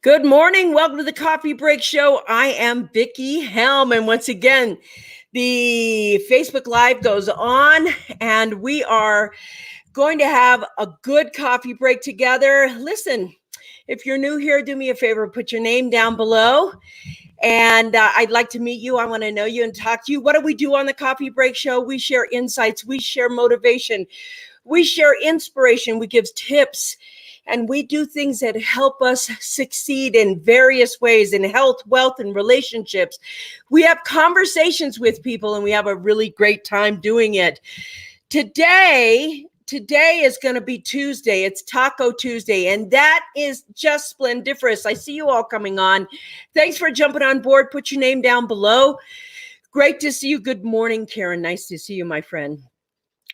Good morning. Welcome to the Coffee Break Show. I am Vickie Helm. And once again, the Facebook Live goes on and we are going to have a good coffee break together. Listen, if you're new here, do me a favor, put your name down below. And I'd like to meet you. I want to know you and talk to you. What do we do on the Coffee Break Show? We share insights. We share motivation. We share inspiration. We give tips. And we do things that help us succeed in various ways in health, wealth, and relationships. We have conversations with people and we have a really great time doing it. Today is going to be Tuesday. It's Taco Tuesday, and that is just splendiferous. I see you all coming on. Thanks for jumping on board. Put your name down below. Great to see you. Good morning, Karen. Nice to see you, my friend.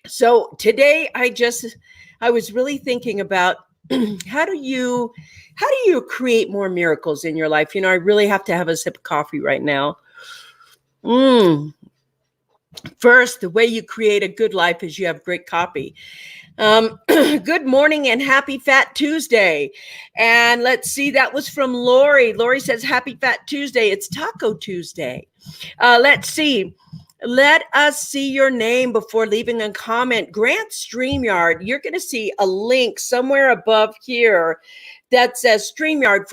So today I was really thinking about how do you create more miracles in your life? You know, I really have to have a sip of coffee right now. First, the way you create a good life is you have great coffee. Good morning and happy Fat Tuesday. And let's see, that was from Lori. Lori says, happy Fat Tuesday. It's Taco Tuesday. Let's see. Let us see your name before leaving a comment. Grant StreamYard, you're going to see a link somewhere above here that says StreamYard /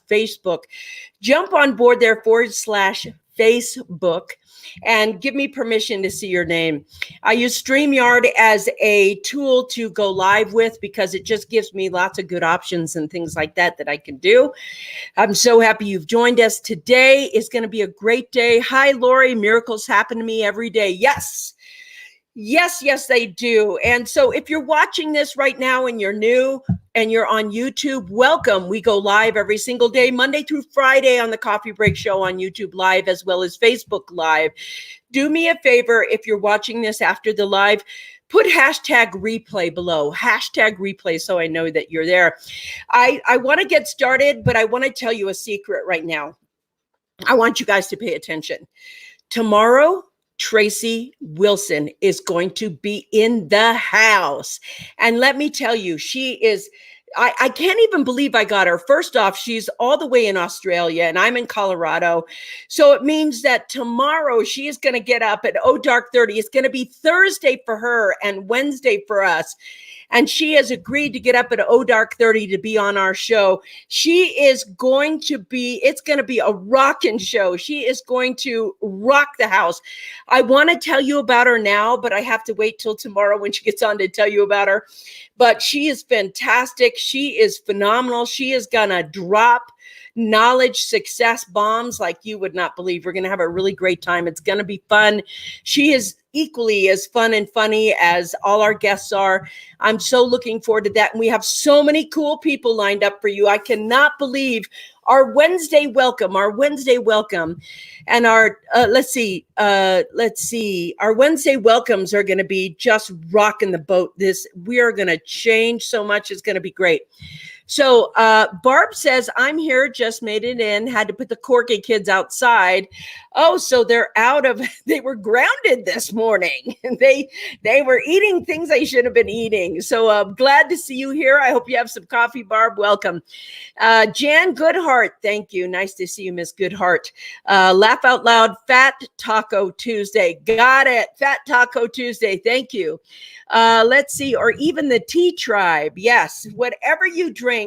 Facebook. Jump on board there / Facebook and give me permission to see your name. I use StreamYard as a tool to go live with because it just gives me lots of good options and things like that I can do. I'm so happy you've joined us. Today is going to be a great day. Hi, Lori. Miracles happen to me every day. Yes. Yes, they do. And so if you're watching this right now and you're new and you're on YouTube, welcome. We go live every single day, Monday through Friday on the Coffee Break Show on YouTube Live as well as Facebook Live. Do me a favor, if you're watching this after the live, put hashtag replay below, hashtag replay, so I know that you're there. I want to get started, but I want to tell you a secret right now. I want you guys to pay attention. Tomorrow, Tracy Wilson is going to be in the house. And let me tell you, she is, I can't even believe I got her. First off, she's all the way in Australia and I'm in Colorado. So it means that tomorrow she is going to get up at dark 30. It's going to be Thursday for her and Wednesday for us. And she has agreed to get up at dark 30 to be on our show. It's going to be a rockin' show. She is going to rock the house. I want to tell you about her now, but I have to wait till tomorrow when she gets on to tell you about her. But she is fantastic. She is phenomenal. She is going to drop knowledge, success bombs like you would not believe. We're going to have a really great time. It's going to be fun. She is equally as fun and funny as all our guests are. I'm so looking forward to that. And we have so many cool people lined up for you. I cannot believe our Wednesday welcome. And our, let's see, our Wednesday welcomes are going to be just rocking the boat. We are going to change so much. It's going to be great. So Barb says, I'm here, just made it in, had to put the Corky kids outside. Oh, so they were grounded this morning. They were eating things they shouldn't have been eating. So I'm glad to see you here. I hope you have some coffee, Barb. Welcome. Jan Goodhart, thank you. Nice to see you, Miss Goodhart. Laugh out loud, Fat Taco Tuesday. Got it. Fat Taco Tuesday. Thank you. Let's see, or even the tea tribe. Yes, whatever you drink,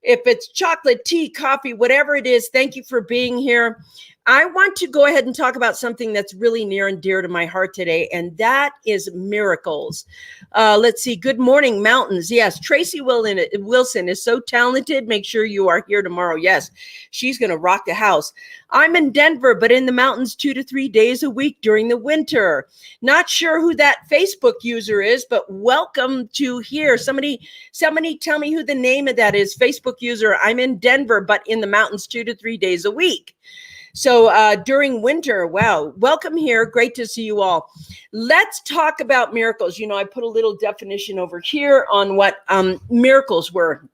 if it's chocolate, tea, coffee, whatever it is, thank you for being here. I want to go ahead and talk about something that's really near and dear to my heart today, and that is miracles. Let's see. Good morning, mountains. Yes, Tracy Wilson is so talented. Make sure you are here tomorrow. Yes, she's going to rock the house. I'm in Denver, but in the mountains 2 to 3 days a week during the winter. Not sure who that Facebook user is, but welcome to here. Somebody tell me who the name of that is. Facebook user. I'm in Denver, but in the mountains 2 to 3 days a week. So during winter, wow, welcome here. Great to see you all. Let's talk about miracles. You know, I put a little definition over here on what miracles were.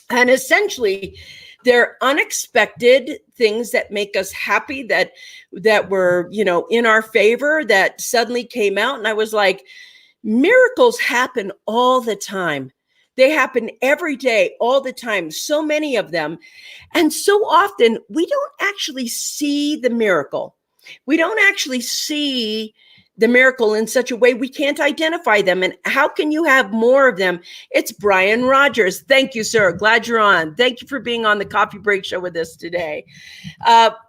And essentially, they're unexpected things that make us happy, that were, you know, in our favor, that suddenly came out. And I was like, miracles happen all the time. They happen every day, all the time, so many of them. And so often we don't actually see the miracle. We don't actually see the miracle in such a way we can't identify them. And how can you have more of them? It's Brian Rogers. Thank you, sir. Glad you're on. Thank you for being on the Coffee Break Show with us today.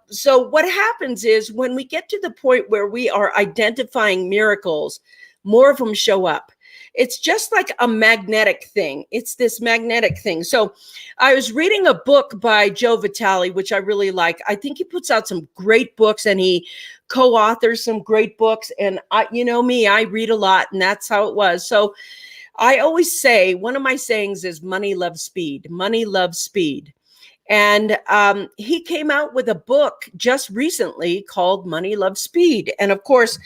So what happens is when we get to the point where we are identifying miracles, more of them show up. It's just like a magnetic thing. It's this magnetic thing. So I was reading a book by Joe Vitale, which I really like. I think he puts out some great books and he co-authors some great books. And you know me, I read a lot, and that's how it was. So I always say, one of my sayings is money loves speed. Money loves speed. And he came out with a book just recently called Money Loves Speed. And of course,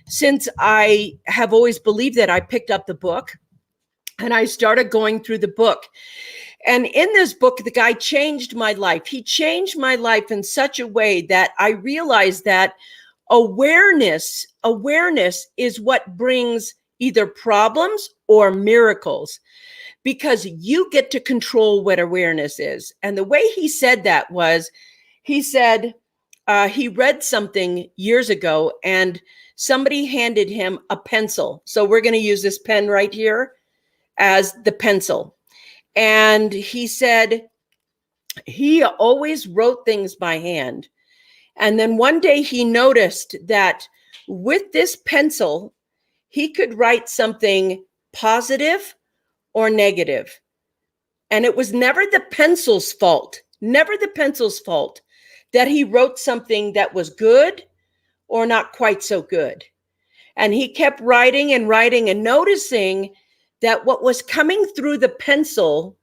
since I have always believed that, I picked up the book and I started going through the book. And in this book, the guy changed my life. He changed my life in such a way that I realized that awareness is what brings either problems or miracles, because you get to control what awareness is. And the way he said that was, he said, he read something years ago and somebody handed him a pencil. So we're going to use this pen right here as the pencil. And he said he always wrote things by hand. And then one day he noticed that with this pencil, he could write something positive or negative. And it was never the pencil's fault, that he wrote something that was good or not quite so good. And he kept writing and writing and noticing that what was coming through the pencil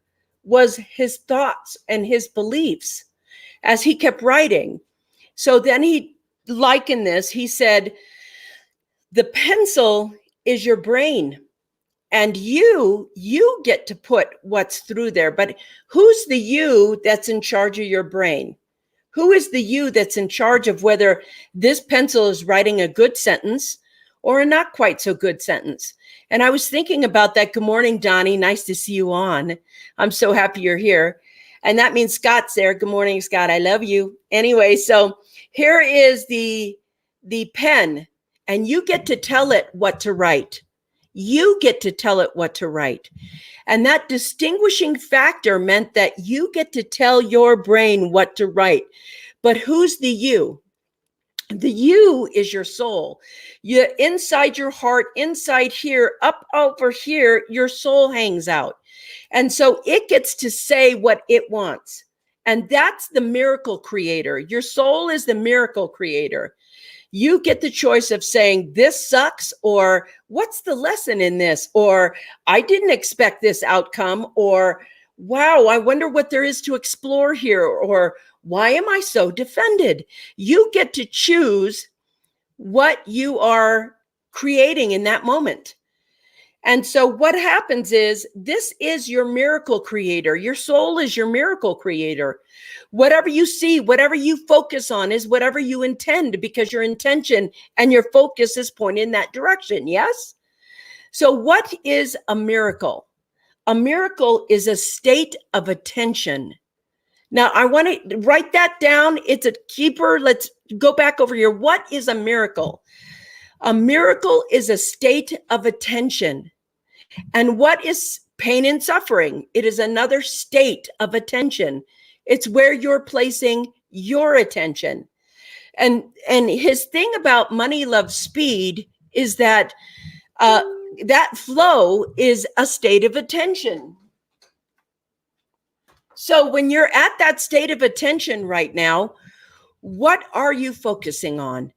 was his thoughts and his beliefs as he kept writing. So then he likened this. He said, the pencil is your brain. And you get to put what's through there. But who's the you that's in charge of your brain? Who is the you that's in charge of whether this pencil is writing a good sentence or a not quite so good sentence? And I was thinking about that. Good morning, Donnie. Nice to see you on. I'm so happy you're here. And that means Scott's there. Good morning, Scott. I love you. Anyway, so here is the pen, and you get to tell it what to write. You get to tell it what to write. And that distinguishing factor meant that you get to tell your brain what to write. But who's the you? The you is your soul. You inside your heart, inside here, up over here, your soul hangs out. And so it gets to say what it wants. And that's the miracle creator. Your soul is the miracle creator. You get the choice of saying, this sucks, or what's the lesson in this? Or I didn't expect this outcome, or wow, I wonder what there is to explore here, or why am I so defended? You get to choose what you are creating in that moment. And so what happens is, this is your miracle creator. Your soul is your miracle creator. Whatever you see, whatever you focus on is whatever you intend, because your intention and your focus is pointed in that direction. Yes? So what is a miracle? A miracle is a state of attention. Now, I want to write that down. It's a keeper. Let's go back over here. What is a miracle? A miracle is a state of attention. And what is pain and suffering? It is another state of attention. It's where you're placing your attention. And his thing about money loves speed is that that flow is a state of attention. So when you're at that state of attention right now, what are you focusing on?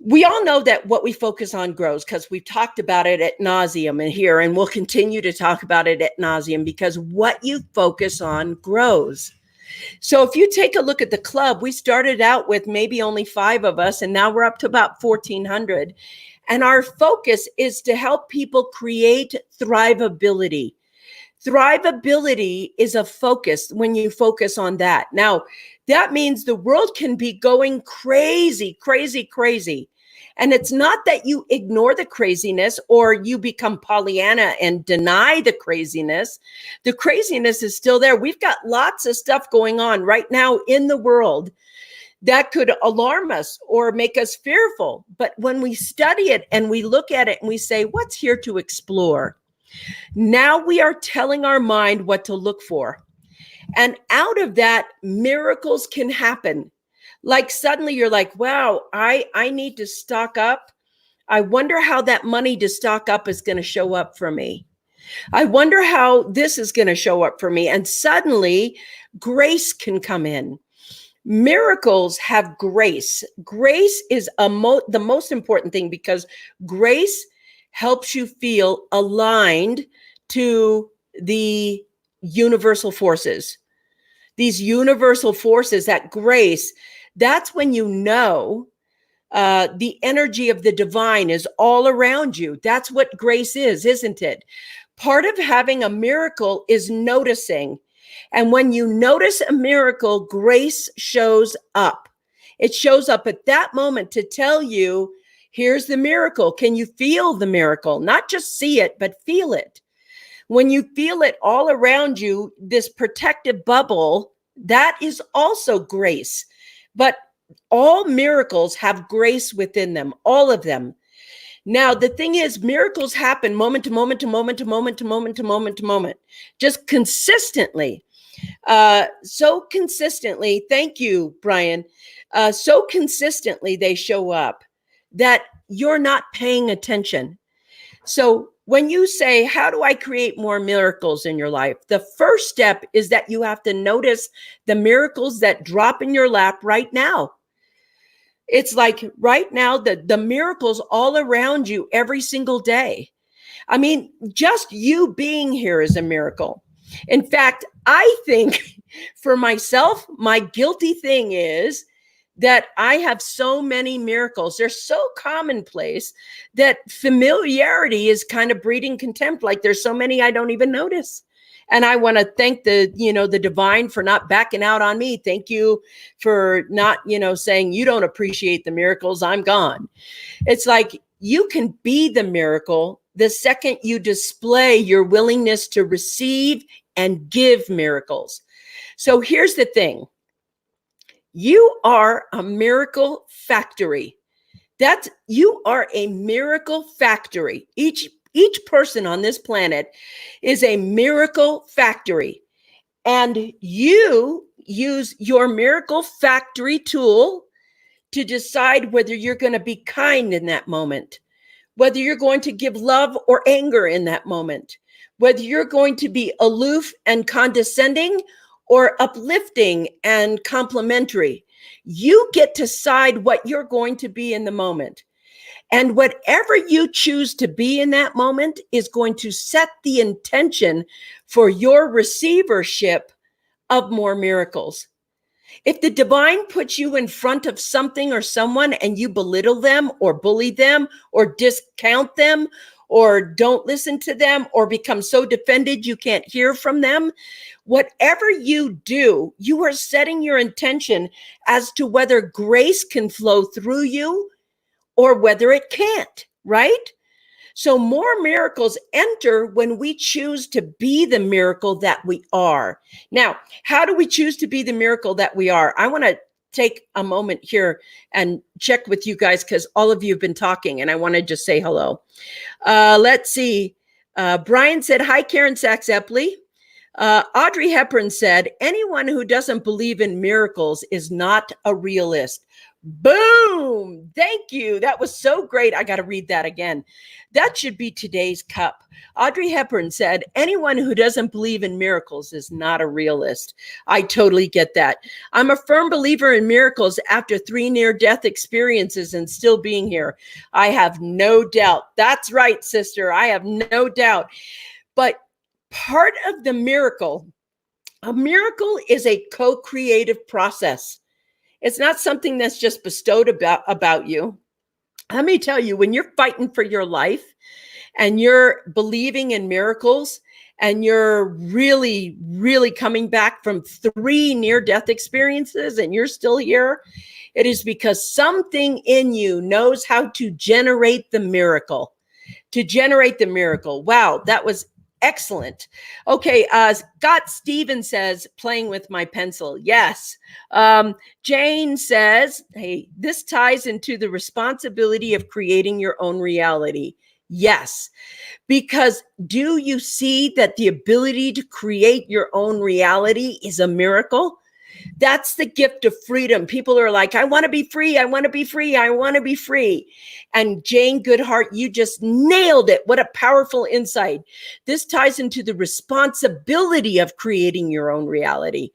We all know that what we focus on grows, because we've talked about it ad nauseum in here, and we'll continue to talk about it ad nauseum, because what you focus on grows. So if you take a look at the club, we started out with maybe only 5 of us, and now we're up to about 1,400. And our focus is to help people create thrivability. Thrivability is a focus when you focus on that. Now, that means the world can be going crazy, crazy, crazy. And it's not that you ignore the craziness or you become Pollyanna and deny the craziness. The craziness is still there. We've got lots of stuff going on right now in the world that could alarm us or make us fearful. But when we study it and we look at it and we say, what's here to explore? Now we are telling our mind what to look for. And out of that, miracles can happen. Like suddenly you're like, wow, I need to stock up. I wonder how that money to stock up is going to show up for me. I wonder how this is going to show up for me. And suddenly grace can come in. Miracles have grace. Grace is the most important thing, because grace helps you feel aligned to the universal forces. These universal forces, that grace, that's when you know the energy of the divine is all around you. That's what grace is, isn't it? Part of having a miracle is noticing. And when you notice a miracle, grace shows up. It shows up at that moment to tell you, here's the miracle. Can you feel the miracle? Not just see it, but feel it. When you feel it all around you, this protective bubble, that is also grace. But all miracles have grace within them, all of them. Now, the thing is, miracles happen moment to moment to moment to moment to moment to moment to moment, just consistently. So consistently, thank you, Brian. So consistently they show up that you're not paying attention. So when you say, how do I create more miracles in your life? The first step is that you have to notice the miracles that drop in your lap right now. It's like right now, the miracles all around you every single day. I mean, just you being here is a miracle. In fact, I think for myself, my guilty thing is that I have so many miracles. They're so commonplace that familiarity is kind of breeding contempt. Like there's so many I don't even notice. And I want to thank the divine for not backing out on me. Thank you for not, saying you don't appreciate the miracles. I'm gone. It's like you can be the miracle the second you display your willingness to receive and give miracles. So here's the thing. You are a miracle factory. You are a miracle factory. Each person on this planet is a miracle factory. And you use your miracle factory tool to decide whether you're going to be kind in that moment, whether you're going to give love or anger in that moment, whether you're going to be aloof and condescending or uplifting and complimentary. You get to decide what you're going to be in the moment. And whatever you choose to be in that moment is going to set the intention for your receivership of more miracles. If the divine puts you in front of something or someone and you belittle them or bully them or discount them or don't listen to them or become so defended you can't hear from them, whatever you do, you are setting your intention as to whether grace can flow through you or whether it can't, right? So more miracles enter when we choose to be the miracle that we are. Now, how do we choose to be the miracle that we are? I want to take a moment here and check with you guys because all of you have been talking and I want to just say hello. Let's see. Brian said, hi, Karen Sachs-Epley. Audrey Hepburn said, anyone who doesn't believe in miracles is not a realist. Boom. Thank you. That was so great. I got to read that again. That should be today's cup. Audrey Hepburn said, anyone who doesn't believe in miracles is not a realist. I totally get that. I'm a firm believer in miracles after 3 near-death experiences and still being here. I have no doubt. That's right, sister. I have no doubt. But part of the miracle, a miracle is a co-creative process. It's not something that's just bestowed about you. Let me tell you, when you're fighting for your life and you're believing in miracles and you're really, really coming back from 3 near-death experiences and you're still here, it is because something in you knows how to generate the miracle. Wow, that was excellent. Okay, Scott Stevens says, playing with my pencil. Yes. Jane says, hey, this ties into the responsibility of creating your own reality. Yes. Because do you see that the ability to create your own reality is a miracle? That's the gift of freedom. People are like, I want to be free. I want to be free. I want to be free. And Jane Goodhart, you just nailed it. What a powerful insight. This ties into the responsibility of creating your own reality.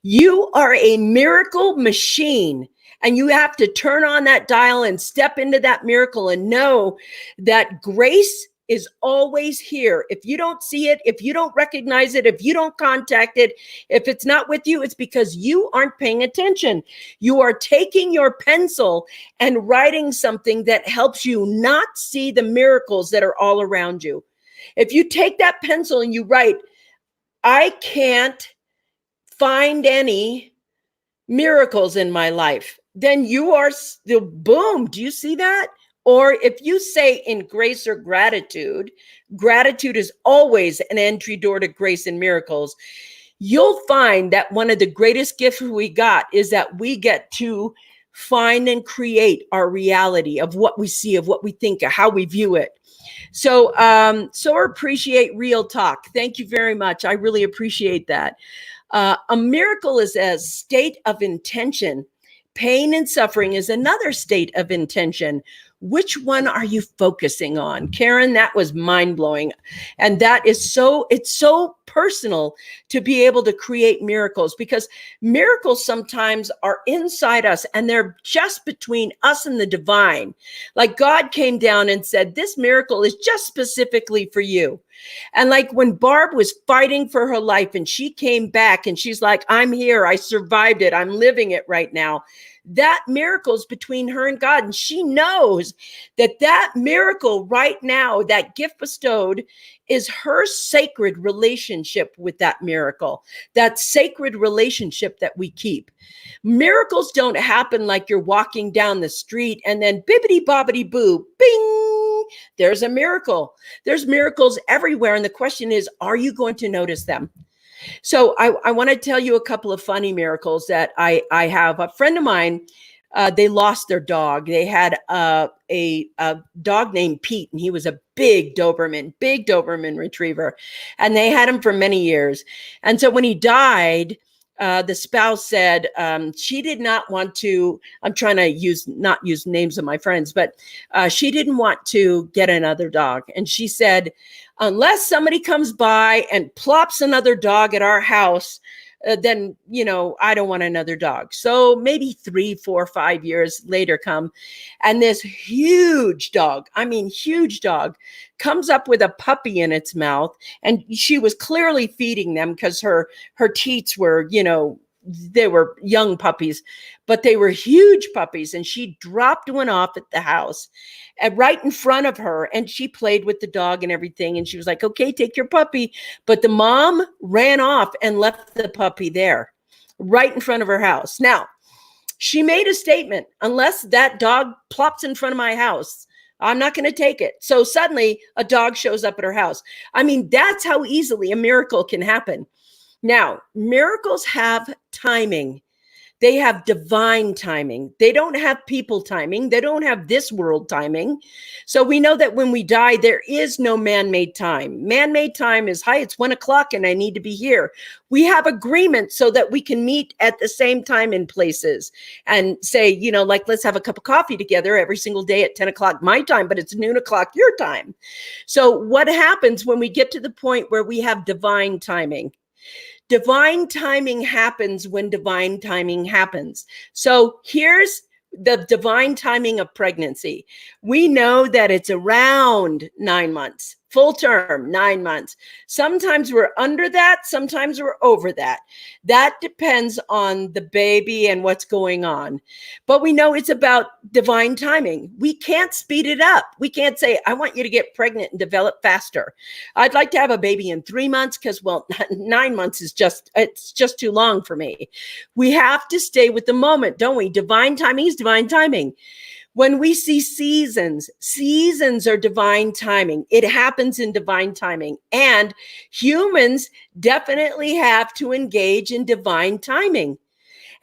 You are a miracle machine. And you have to turn on that dial and step into that miracle and know that grace is always here. If you don't see it, if you don't recognize it, if you don't contact it, if it's not with you, it's because you aren't paying attention. You are taking your pencil and writing something that helps you not see the miracles that are all around you. If you take that pencil and you write, I can't find any miracles in my life, then you are still, boom. Do you see that? Or if you say in grace or gratitude, gratitude is always an entry door to grace and miracles. You'll find that one of the greatest gifts we got is that we get to find and create our reality of what we see, of what we think, of how we view it. So, appreciate real talk. Thank you very much. I really appreciate that. A miracle is a state of intention. Pain and suffering is another state of intention. Which one are you focusing on? Karen, that was mind-blowing. And that is it's so personal to be able to create miracles, because miracles sometimes are inside us and they're just between us and the divine. Like God came down and said, this miracle is just specifically for you. And like when Barb was fighting for her life and she came back and she's like, I'm here, I survived it, I'm living it right now. That miracle's between her and God. And she knows that that miracle right now, that gift bestowed, is her sacred relationship with that miracle, that sacred relationship that we keep. Miracles don't happen like you're walking down the street and then bibbity bobbity boo, bing, there's a miracle. There's miracles everywhere. And the question is, are you going to notice them? So I want to tell you a couple of funny miracles that I have. A friend of mine, they lost their dog. They had a dog named Pete, and he was a big Doberman retriever. And they had him for many years. And so when he died, the spouse said she did not want to, I'm trying to not use names of my friends, but she didn't want to get another dog. And she said, unless somebody comes by and plops another dog at our house, then, I don't want another dog. So maybe 3, 4, 5 years later come, and this huge dog comes up with a puppy in its mouth. And she was clearly feeding them because her teats were, they were young puppies, but they were huge puppies. And she dropped one off at the house and right in front of her. And she played with the dog and everything. And she was like, okay, take your puppy. But the mom ran off and left the puppy there right in front of her house. Now, she made a statement, unless that dog plops in front of my house, I'm not going to take it. So suddenly a dog shows up at her house. I mean, that's how easily a miracle can happen. Now, miracles have timing. They have divine timing. They don't have people timing. They don't have this world timing. So we know that when we die, there is no man-made time. Man-made time is, hi, it's 1:00 and I need to be here. We have agreement so that we can meet at the same time in places and say, like, let's have a cup of coffee together every single day at 10:00 my time, but it's noon o'clock your time. So what happens when we get to the point where we have divine timing? Divine timing happens when divine timing happens. So here's the divine timing of pregnancy. We know that it's around 9 months. Full term, 9 months. Sometimes we're under that. Sometimes we're over that. That depends on the baby and what's going on. But we know it's about divine timing. We can't speed it up. We can't say, I want you to get pregnant and develop faster. I'd like to have a baby in 3 months because, well, 9 months is it's just too long for me. We have to stay with the moment, don't we? Divine timing is divine timing. When we see seasons are divine timing. It happens in divine timing. And humans definitely have to engage in divine timing.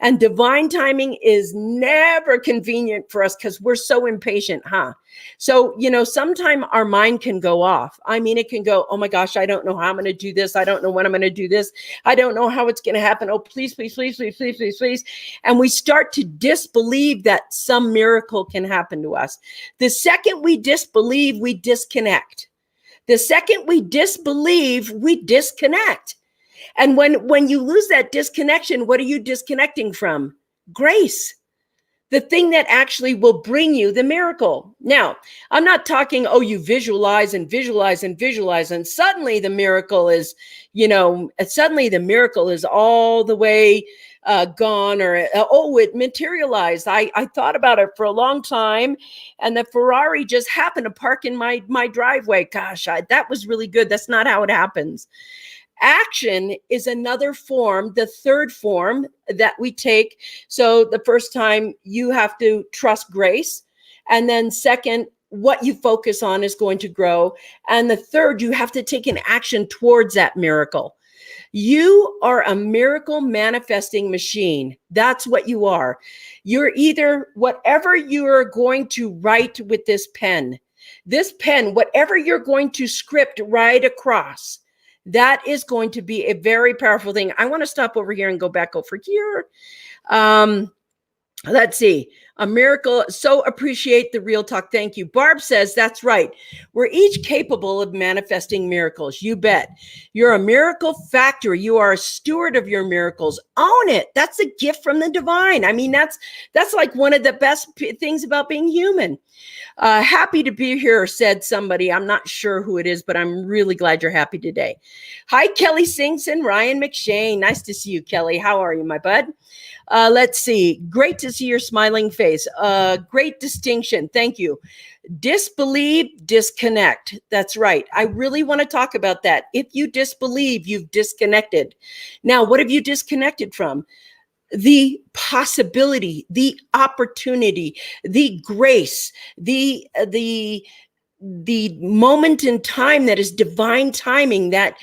And divine timing is never convenient for us because we're so impatient, huh? So, sometime our mind can go off. I mean, it can go, oh my gosh, I don't know how I'm going to do this. I don't know when I'm going to do this. I don't know how it's going to happen. Oh, please, please, please, please, please, please, please. And we start to disbelieve that some miracle can happen to us. The second we disbelieve, we disconnect. The second we disbelieve, we disconnect. And when you lose that disconnection, what are you disconnecting from? Grace, the thing that actually will bring you the miracle. Now, I'm not talking, you visualize and visualize and visualize, and suddenly the miracle is, all the way gone, or, it materialized. I thought about it for a long time, and the Ferrari just happened to park in my driveway. Gosh, that was really good. That's not how it happens. Action is another form, the third form that we take. So the first time you have to trust grace. And then second, what you focus on is going to grow. And the third, you have to take an action towards that miracle. You are a miracle manifesting machine. That's what you are. You're either whatever you're going to write with this pen, whatever you're going to script right across, that is going to be a very powerful thing. I want to stop over here and go back over here. Let's see. A miracle. So appreciate the real talk. Thank you. Barb says, that's right. We're each capable of manifesting miracles. You bet. You're a miracle factory. You are a steward of your miracles. Own it. That's a gift from the divine. I mean, that's like one of the best things about being human. Happy to be here, said somebody. I'm not sure who it is, but I'm really glad you're happy today. Hi, Kelly Sinks and Ryan McShane. Nice to see you, Kelly. How are you, my bud? Let's see. Great to see your smiling face. Great distinction. Thank you. Disbelieve, disconnect. That's right. I really want to talk about that. If you disbelieve, you've disconnected. Now, what have you disconnected from? The possibility, the opportunity, the grace, the moment in time that is divine timing, that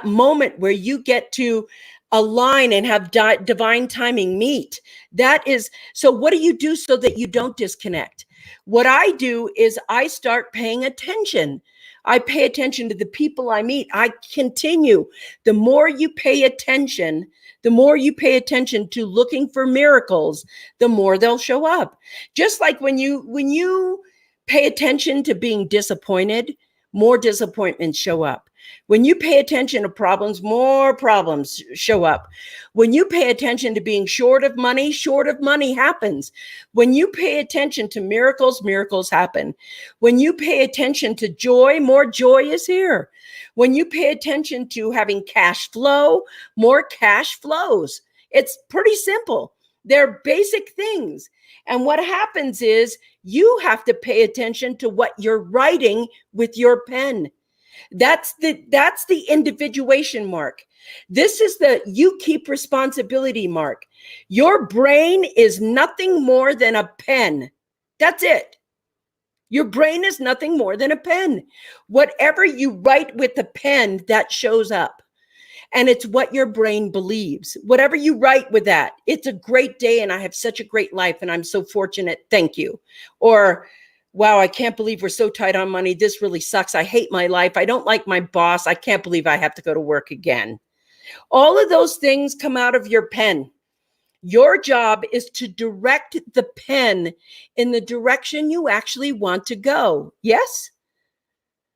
moment where you get to align and have divine timing meet. That is, so what do you do so that you don't disconnect? What I do is I start paying attention. I pay attention to the people I meet. I continue. The more you pay attention to looking for miracles, the more they'll show up. Just like when you pay attention to being disappointed, more disappointments show up. When you pay attention to problems, more problems show up. When you pay attention to being short of money happens. When you pay attention to miracles, miracles happen. When you pay attention to joy, more joy is here. When you pay attention to having cash flow, more cash flows. It's pretty simple. They're basic things. And what happens is you have to pay attention to what you're writing with your pen. That's the individuation mark. This is the you keep responsibility mark. Your brain is nothing more than a pen. That's it. Your brain is nothing more than a pen. Whatever you write with the pen, that shows up. And it's what your brain believes. Whatever you write with that, it's a great day and I have such a great life and I'm so fortunate. Thank you. Or, wow, I can't believe we're so tight on money. This really sucks. I hate my life. I don't like my boss. I can't believe I have to go to work again. All of those things come out of your pen. Your job is to direct the pen in the direction you actually want to go. Yes?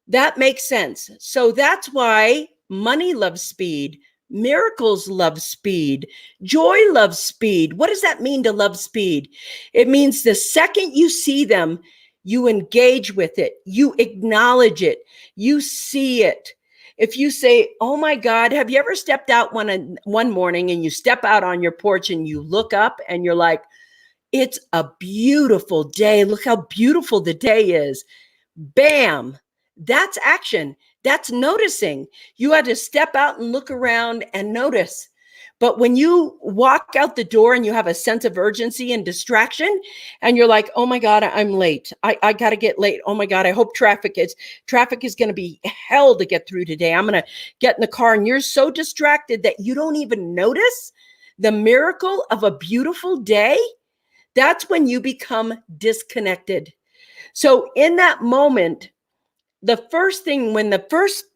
That makes sense. So that's why money loves speed. Miracles love speed. Joy loves speed. What does that mean to love speed? It means the second you see them, You engage with it. You acknowledge it. You see it. If you say, oh my God, have you ever stepped out one morning and you step out on your porch and you look up and you're like, it's a beautiful day. Look how beautiful the day is. Bam. That's action. That's noticing. You had to step out and look around and notice. But when you walk out the door and you have a sense of urgency and distraction, and you're like, oh my God, I'm late. I got to get late. Oh my God, I hope traffic is going to be hell to get through today. I'm going to get in the car. And you're so distracted that you don't even notice the miracle of a beautiful day. That's when you become disconnected. So in that moment, the first thing, when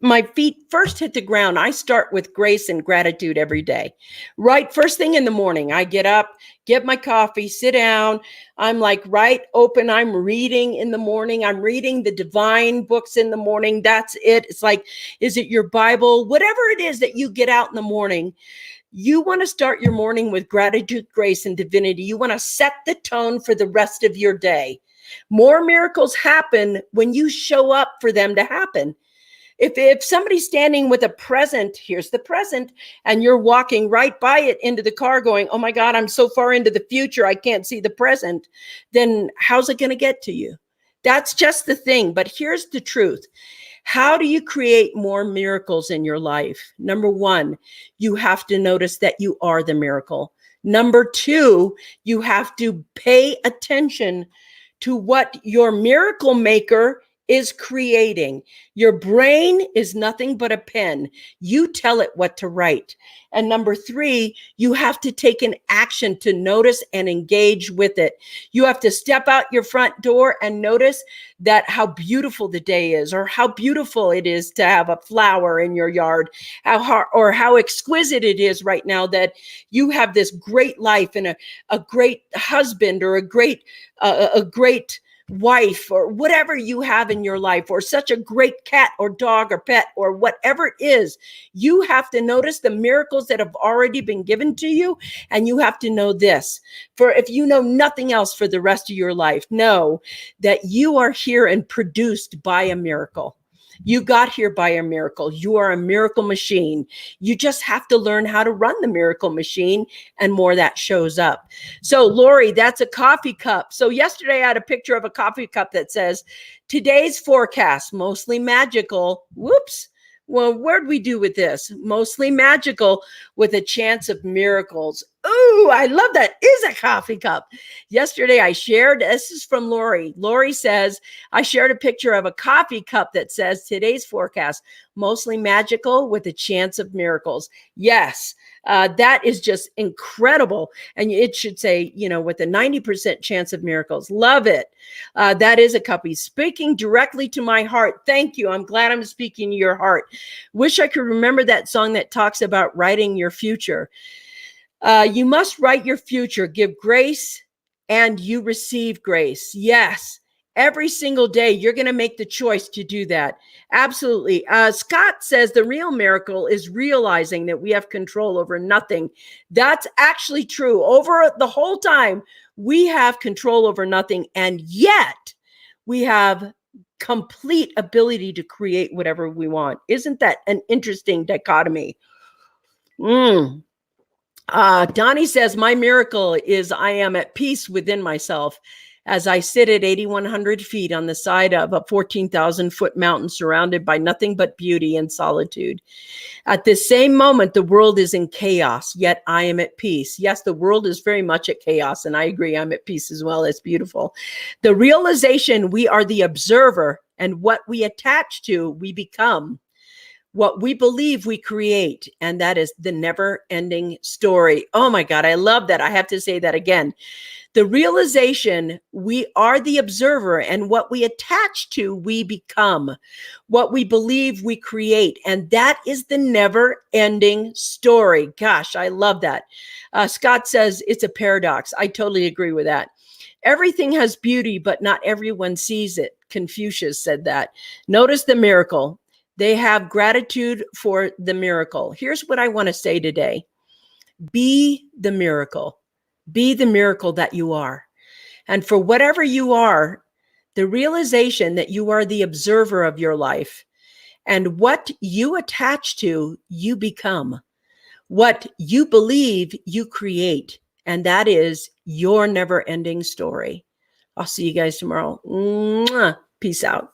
my feet first hit the ground, I start with grace and gratitude every day. Right, first thing in the morning, I get up, get my coffee, sit down. I'm like right open. I'm reading in the morning. I'm reading the divine books in the morning. That's it. It's like, is it your Bible? Whatever it is that you get out in the morning, you want to start your morning with gratitude, grace, and divinity. You want to set the tone for the rest of your day. More miracles happen when you show up for them to happen. If somebody's standing with a present, here's the present, and you're walking right by it into the car going, oh my God, I'm so far into the future, I can't see the present, then how's it going to get to you? That's just the thing. But here's the truth. How do you create more miracles in your life? Number one, you have to notice that you are the miracle. Number two, you have to pay attention to what your miracle maker is creating. Your brain is nothing but a pen. You tell it what to write. And number three, you have to take an action to notice and engage with it. You have to step out your front door and notice that how beautiful the day is, or how beautiful it is to have a flower in your yard, or how exquisite it is right now that you have this great life and a great husband, or a great wife, or whatever you have in your life, or such a great cat or dog or pet, or whatever it is. You have to notice the miracles that have already been given to you. And you have to know this, for if you know nothing else for the rest of your life, know that you are here and produced by a miracle. You got here by a miracle. You are a miracle machine. You just have to learn how to run the miracle machine, and more that shows up. So Lori, that's a coffee cup. So yesterday I had a picture of a coffee cup that says, today's forecast, mostly magical. Whoops. Well, where'd we do with this? Mostly magical with a chance of miracles. Ooh, I love that. Is a coffee cup. Yesterday I shared, this is from Lori. Lori says, I shared a picture of a coffee cup that says today's forecast, mostly magical with a chance of miracles. Yes, that is just incredible. And it should say, with a 90% chance of miracles. Love it. That is a copy. Speaking directly to my heart. Thank you. I'm glad I'm speaking to your heart. Wish I could remember that song that talks about writing your future. You must write your future. Give grace and you receive grace. Yes. Every single day, you're going to make the choice to do that. Absolutely. Scott says the real miracle is realizing that we have control over nothing. That's actually true. Over the whole time, we have control over nothing. And yet we have complete ability to create whatever we want. Isn't that an interesting dichotomy? Donnie says, my miracle is I am at peace within myself as I sit at 8,100 feet on the side of a 14,000 foot mountain surrounded by nothing but beauty and solitude. At this same moment, the world is in chaos, yet I am at peace. Yes, the world is very much at chaos, and I agree, I'm at peace as well. It's beautiful. The realization we are the observer, and what we attach to, we become. What we believe, we create. And that is the never-ending story. Oh my God, I love that. I have to say that again. The realization we are the observer, and what we attach to, we become. What we believe, we create. And that is the never-ending story. Gosh, I love that. Scott says it's a paradox. I totally agree with that. Everything has beauty, but not everyone sees it. Confucius said that. Notice the miracle. They have gratitude for the miracle. Here's what I want to say today. Be the miracle. Be the miracle that you are. And for whatever you are, The realization that you are the observer of your life, and what you attach to, you become. What you believe, you create. And that is your never-ending story. I'll see you guys tomorrow. Mwah. Peace out.